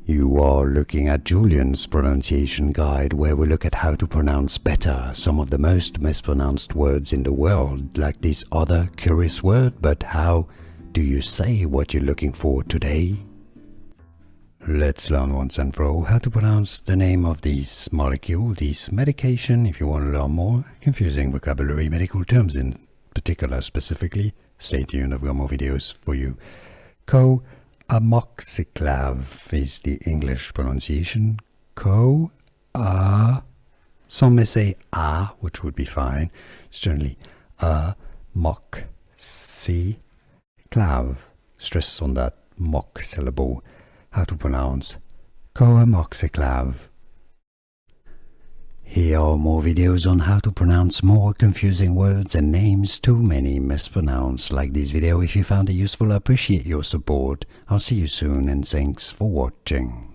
You are looking at Julian's pronunciation guide, where we look at how to pronounce better some of the most mispronounced words in the world, like this other curious word. But how do you say what you're looking for today? Let's learn once and for all how to pronounce the name of this molecule, this medication. If you want to learn more confusing vocabulary, medical terms in particular specifically, stay tuned, I've got more videos for you. Co-Amoxiclav is the English pronunciation. Some may say which would be fine. It's generally amoxiclav. Stress on that mock syllable. How to pronounce Co-Amoxiclav. Here are more videos on how to pronounce more confusing words and names too many mispronounced. Like this video if you found it useful. I appreciate your support. I'll see you soon and thanks for watching.